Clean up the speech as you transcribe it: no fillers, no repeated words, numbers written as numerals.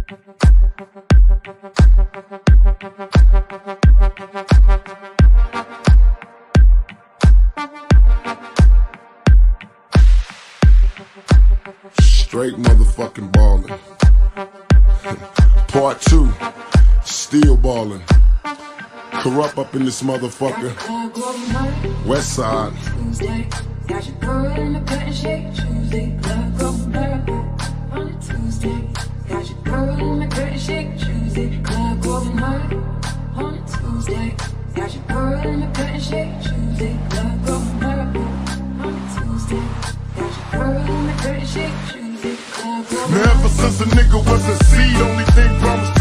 Straight motherfucking ballin'. Part 2, still ballin'. Corrupt up in this motherfucker. West side. Got your girl in the cut and shake Tuesday. Club go America on a Tuesday. Got your girl in the cut and shake Tuesday. Club go America on a Tuesday. Got your girl in the cut and shake Tuesday. Club go America on a Tuesday. Got your girl in the cut and shake Tuesday. Man, ever since a nigga was a seed, only thing promised